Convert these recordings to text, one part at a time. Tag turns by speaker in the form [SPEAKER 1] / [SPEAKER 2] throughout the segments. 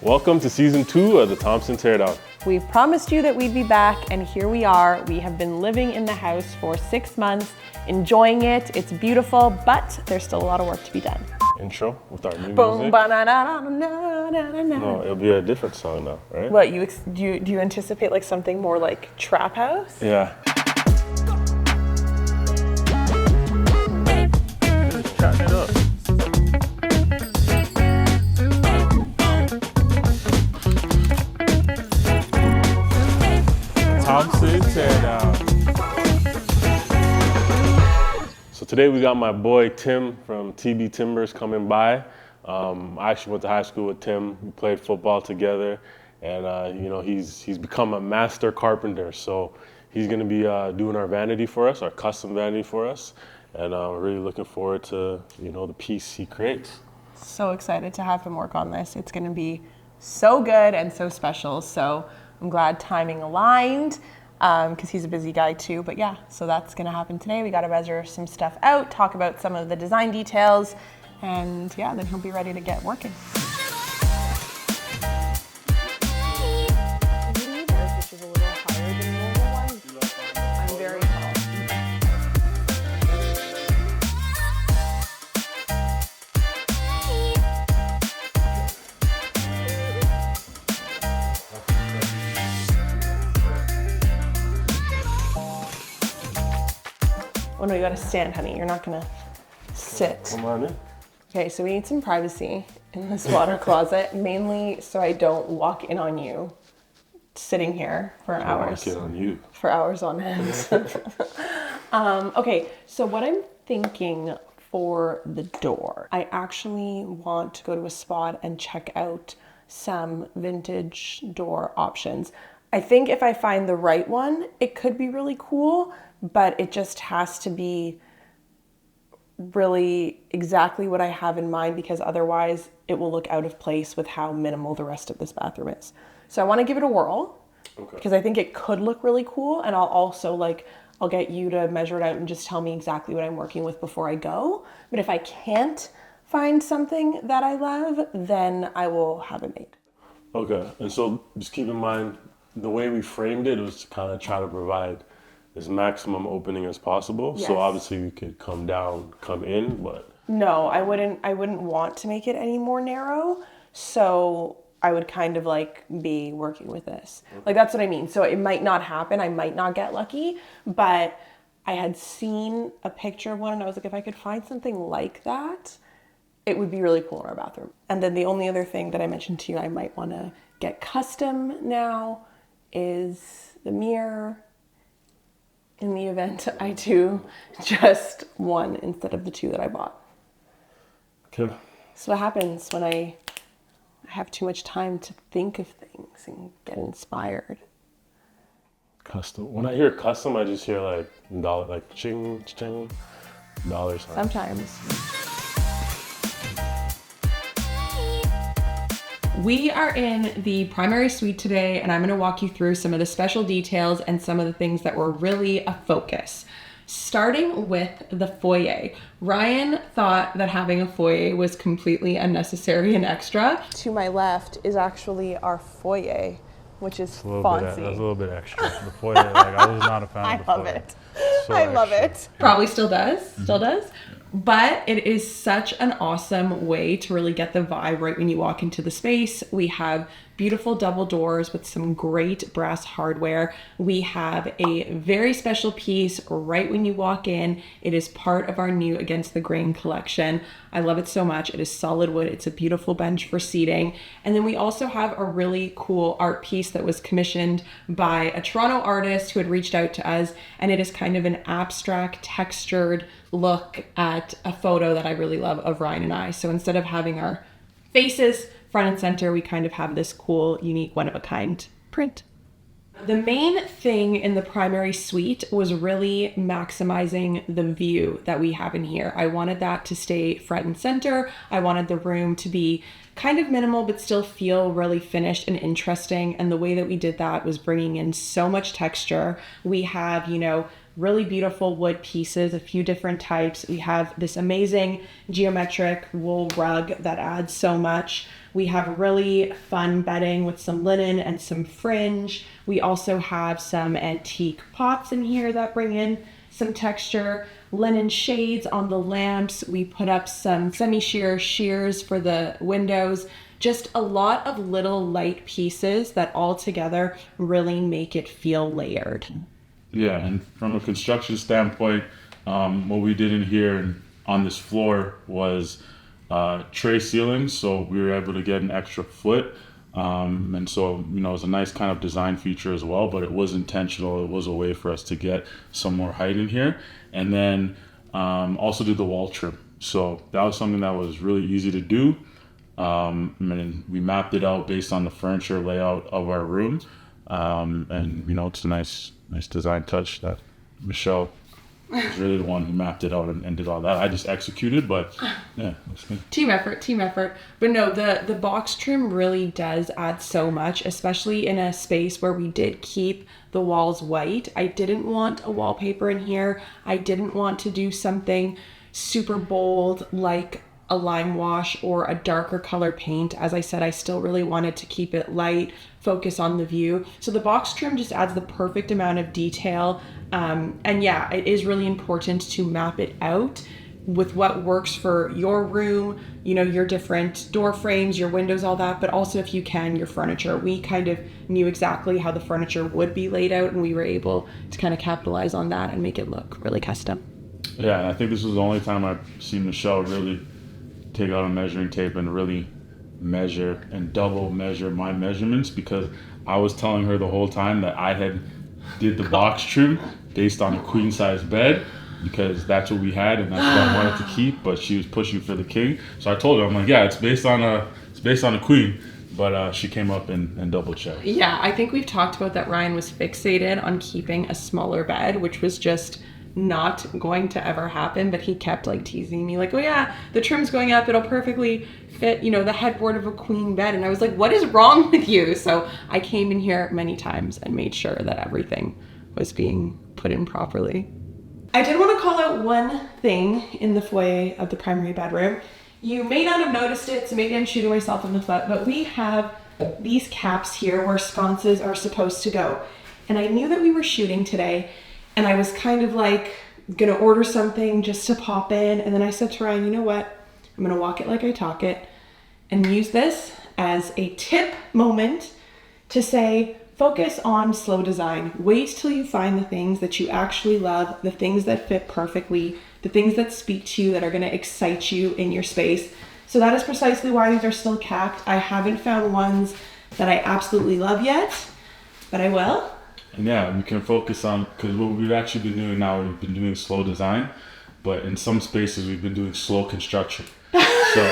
[SPEAKER 1] Welcome to season 2 of the Thompson Teardown.
[SPEAKER 2] We've promised you that we'd be back, and here we are. We have been living in the house for 6 months, enjoying it. It's beautiful, but there's still a lot of work to be done.
[SPEAKER 1] Intro with our new
[SPEAKER 2] Boom,
[SPEAKER 1] music.
[SPEAKER 2] ba-na-na-na-na-na-na.
[SPEAKER 1] No, it'll be a different song now, right?
[SPEAKER 2] What, do you anticipate like something more like trap house?
[SPEAKER 1] Yeah. Just chatting it up. Thompson Teardown. So today we got my boy Tim from TB Timbers coming by. I actually went to high school with Tim. We played football together, and he's become a master carpenter. So he's gonna be doing our vanity for us, our custom vanity for us, and we're really looking forward to the piece he creates.
[SPEAKER 2] So excited to have him work on this. It's gonna be so good and so special. So I'm glad timing aligned because he's a busy guy too. But yeah, so that's gonna happen today. We gotta measure some stuff out, talk about some of the design details, and yeah, then he'll be ready to get working. Which is a little higher than normal one. I'm very tall. Oh no, you gotta stand, honey. You're not gonna sit.
[SPEAKER 1] Come on in.
[SPEAKER 2] Okay, so we need some privacy in this water closet, mainly so I don't walk in on you sitting here for hours.
[SPEAKER 1] Walk in on you.
[SPEAKER 2] For hours on end. Okay, so what I'm thinking for the door, I actually want to go to a spot and check out some vintage door options. I think if I find the right one, it could be really cool, but it just has to be really exactly what I have in mind, because otherwise it will look out of place with how minimal the rest of this bathroom is. So I want to give it a whirl, because I think it could look really cool, and I'll also I'll get you to measure it out and just tell me exactly what I'm working with before I go. But if I can't find something that I love, then I will have it made.
[SPEAKER 1] Okay, and so just keep in mind, the way we framed it was to kind of try to provide as maximum opening as possible.
[SPEAKER 2] Yes.
[SPEAKER 1] So obviously we could come down, come in, but
[SPEAKER 2] No, I wouldn't want to make it any more narrow. So I would kind of be working with this. That's what I mean. So it might not happen. I might not get lucky, but I had seen a picture of one and I was like, if I could find something like that, it would be really cool in our bathroom. And then the only other thing that I mentioned to you, I might want to get custom now, is the mirror, in the event I do just one instead of the two that I bought.
[SPEAKER 1] okay.
[SPEAKER 2] So what happens when I have too much time to think of things and get inspired?
[SPEAKER 1] Custom. When I hear custom, I just hear dollar, ching, ching, dollar sign.
[SPEAKER 2] Sometimes. We are in the primary suite today, and I'm going to walk you through some of the special details and some of the things that were really a focus. Starting with the foyer. Ryan thought that having a foyer was completely unnecessary and extra. To my left is actually our foyer, which is fancy.
[SPEAKER 3] That's a little bit extra. The foyer, I was not a fan of the foyer.
[SPEAKER 2] I love it.
[SPEAKER 3] So
[SPEAKER 2] I love
[SPEAKER 3] extra.
[SPEAKER 2] it. Probably still does. Still does. But it is such an awesome way to really get the vibe right when you walk into the space. We have beautiful double doors with some great brass hardware. We have a very special piece right when you walk in. It is part of our new Against the Grain collection. I love it so much. It is solid wood. It's a beautiful bench for seating. And then we also have a really cool art piece that was commissioned by a Toronto artist who had reached out to us. And it is kind of an abstract, textured look at a photo that I really love of Ryan and I. So instead of having our faces front and center, we kind of have this cool, unique, one-of-a-kind print. The main thing in the primary suite was really maximizing the view that we have in here. I wanted that to stay front and center. I wanted the room to be kind of minimal, but still feel really finished and interesting. And the way that we did that was bringing in so much texture. We have, really beautiful wood pieces, a few different types. We have this amazing geometric wool rug that adds so much. We have really fun bedding with some linen and some fringe. We also have some antique pots in here that bring in some texture, linen shades on the lamps. We put up some semi-sheer shears for the windows. Just a lot of little light pieces that all together really make it feel layered.
[SPEAKER 4] Yeah, and from a construction standpoint, what we did in here and on this floor was tray ceilings, so we were able to get an extra foot. And so, it was a nice kind of design feature as well, but it was intentional. It was a way for us to get some more height in here. And then also do the wall trim. So that was something that was really easy to do. And we mapped it out based on the furniture layout of our room. And, it's a nice design touch that Michelle was really the one who mapped it out and did all that. I just executed, but yeah, looks good.
[SPEAKER 2] Team effort. But no, the box trim really does add so much, especially in a space where we did keep the walls white. I didn't want a wallpaper in here. I didn't want to do something super bold like a lime wash or a darker color paint. As I said, I still really wanted to keep it light, focus on the view. So the box trim just adds the perfect amount of detail. And yeah, it is really important to map it out with what works for your room, your different door frames, your windows, all that, but also if you can, your furniture. We kind of knew exactly how the furniture would be laid out, and we were able to kind of capitalize on that and make it look really custom.
[SPEAKER 4] Yeah, and I think this was the only time I've seen Michelle really take out a measuring tape and really measure and double measure my measurements, because I was telling her the whole time that I had did the box trim based on a queen size bed because that's what we had and that's what I wanted to keep, but she was pushing for the king. So I told her, I'm like, yeah, it's based on a queen, but she came up and double checked.
[SPEAKER 2] Yeah, I think we've talked about that. Ryan was fixated on keeping a smaller bed, which was just not going to ever happen, but he kept teasing me oh yeah, the trim's going up, it'll perfectly fit the headboard of a queen bed. And I was like, what is wrong with you? So I came in here many times and made sure that everything was being put in properly. I did want to call out one thing in the foyer of the primary bedroom. You may not have noticed it, so maybe I'm shooting myself in the foot, but we have these caps here where sconces are supposed to go. And I knew that we were shooting today, and I was kind of gonna order something just to pop in. And then I said to Ryan, you know what? I'm gonna walk it like I talk it and use this as a tip moment to say, focus on slow design. Wait till you find the things that you actually love, the things that fit perfectly, the things that speak to you, that are gonna excite you in your space. So that is precisely why these are still capped. I haven't found ones that I absolutely love yet, but I will.
[SPEAKER 4] And yeah, we can focus on, because what we've actually been doing now, we've been doing slow design, but in some spaces we've been doing slow construction. So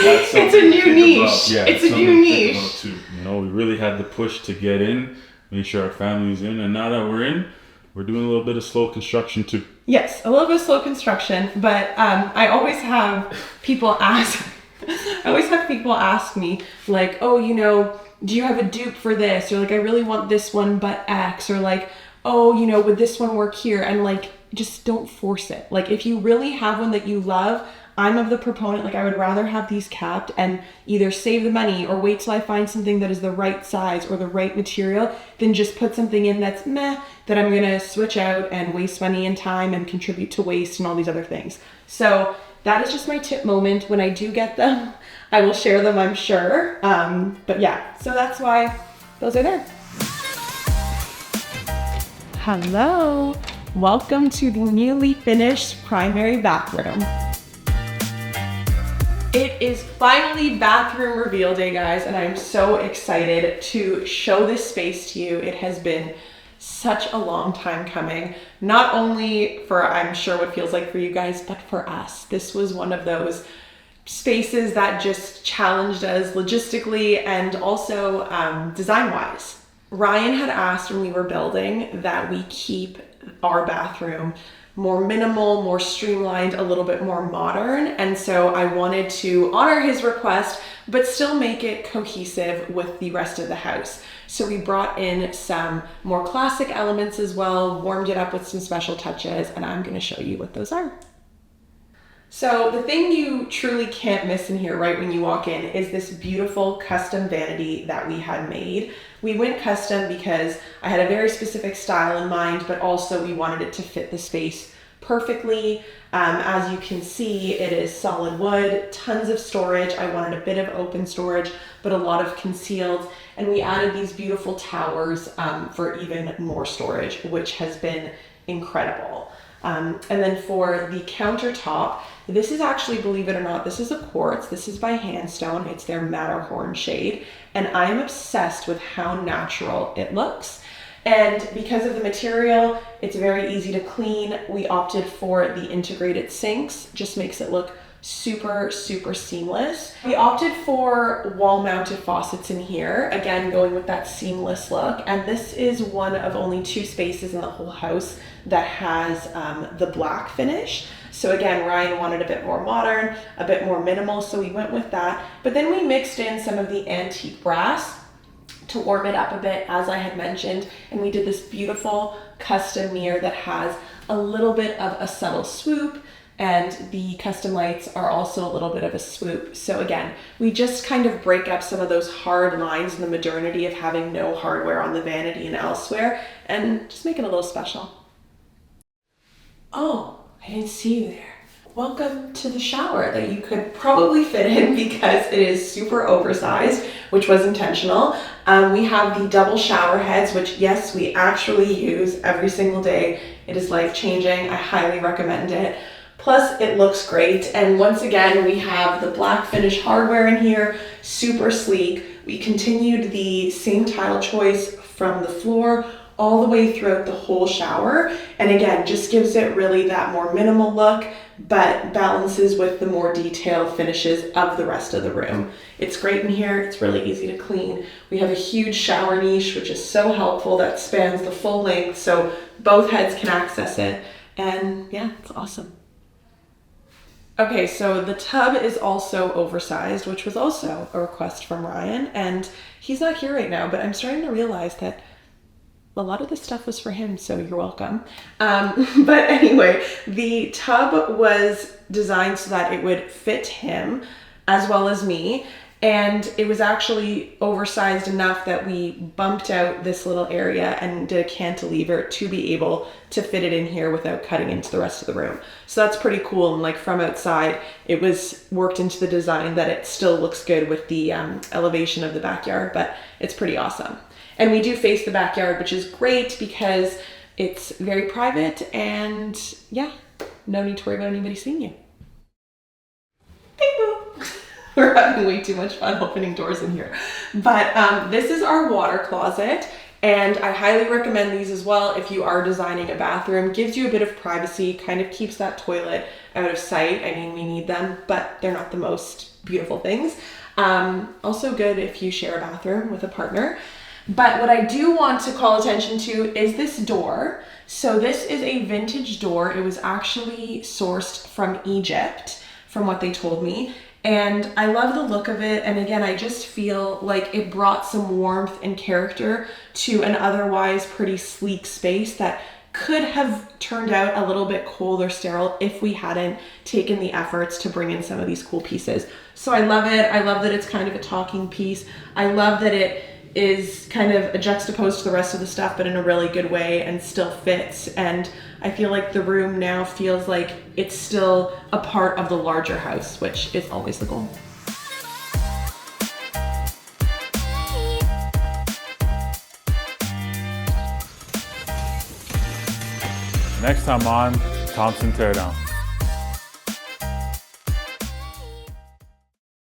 [SPEAKER 4] that's
[SPEAKER 2] it's a new niche. Yeah, it's a new niche.
[SPEAKER 4] Too. We really had the push to get in, make sure our family's in, and now that we're in, we're doing a little bit of slow construction too.
[SPEAKER 2] Yes, a little bit of slow construction, but I always have people ask me oh, do you have a dupe for this? Or I really want this one, but X. Or oh, would this one work here? And just don't force it. If you really have one that you love, I'm of the proponent, I would rather have these capped and either save the money or wait till I find something that is the right size or the right material than just put something in that's meh, that I'm gonna switch out and waste money and time and contribute to waste and all these other things. So that is just my tip moment. When I do get them, I will share them, I'm sure. But yeah, so that's why those are there. Hello, welcome to the newly finished primary bathroom. It is finally bathroom reveal day, guys, and I'm so excited to show this space to you. It has been such a long time coming, not only for, I'm sure, what it feels like for you guys, but for us. This was one of those spaces that just challenged us logistically and also design-wise. Ryan had asked when we were building that we keep our bathroom more minimal, more streamlined, a little bit more modern. And so I wanted to honor his request, but still make it cohesive with the rest of the house. So we brought in some more classic elements as well, warmed it up with some special touches, and I'm gonna show you what those are. So the thing you truly can't miss in here right when you walk in is this beautiful custom vanity that we had made. We went custom because I had a very specific style in mind, but also we wanted it to fit the space perfectly. As you can see, it is solid wood, tons of storage. I wanted a bit of open storage, but a lot of concealed. And we added these beautiful towers for even more storage, which has been incredible. And then for the countertop, this is actually, believe it or not, this is a quartz. This is by Handstone. It's their Matterhorn shade. And I am obsessed with how natural it looks. And because of the material, it's very easy to clean. We opted for the integrated sinks, just makes it look super, super seamless. We opted for wall-mounted faucets in here, again, going with that seamless look. And this is one of only 2 spaces in the whole house that has the black finish. So again, Ryan wanted a bit more modern, a bit more minimal, so we went with that. But then we mixed in some of the antique brass to warm it up a bit, as I had mentioned, and we did this beautiful custom mirror that has a little bit of a subtle swoop, and the custom lights are also a little bit of a swoop. So again, we just kind of break up some of those hard lines in the modernity of having no hardware on the vanity and elsewhere, and just make it a little special. Oh, I didn't see you there. Welcome to the shower that you could probably fit in because it is super oversized, which was intentional. We have the double shower heads, which yes, we actually use every single day. It is life-changing. I highly recommend it. Plus, it looks great. And once again, we have the black finish hardware in here, super sleek. We continued the same tile choice from the floor all the way throughout the whole shower. And again, just gives it really that more minimal look, but balances with the more detailed finishes of the rest of the room. It's great in here. It's really easy to clean. We have a huge shower niche, which is so helpful, that spans the full length, so both heads can access it. And yeah, it's awesome. Okay, so the tub is also oversized, which was also a request from Ryan, and he's not here right now, but I'm starting to realize that a lot of this stuff was for him, so you're welcome. But anyway, the tub was designed so that it would fit him as well as me. And it was actually oversized enough that we bumped out this little area and did a cantilever to be able to fit it in here without cutting into the rest of the room. So that's pretty cool. And like from outside, it was worked into the design that it still looks good with the elevation of the backyard, but it's pretty awesome. And we do face the backyard, which is great because it's very private and yeah, no need to worry about anybody seeing you. We're having way too much fun opening doors in here. But this is our water closet, and I highly recommend these as well if you are designing a bathroom. Gives you a bit of privacy, kind of keeps that toilet out of sight. I mean, we need them, but they're not the most beautiful things. Also good if you share a bathroom with a partner. But what I do want to call attention to is this door. So this is a vintage door. It was actually sourced from Egypt, from what they told me. And I love the look of it. And again, I just feel like it brought some warmth and character to an otherwise pretty sleek space that could have turned out a little bit cold or sterile if we hadn't taken the efforts to bring in some of these cool pieces. So I love it. I love that it's kind of a talking piece. I love that it is kind of a juxtaposed to the rest of the stuff, but in a really good way and still fits. And I feel like the room now feels like it's still a part of the larger house, which is always the goal.
[SPEAKER 3] Next time on Thompson Teardown.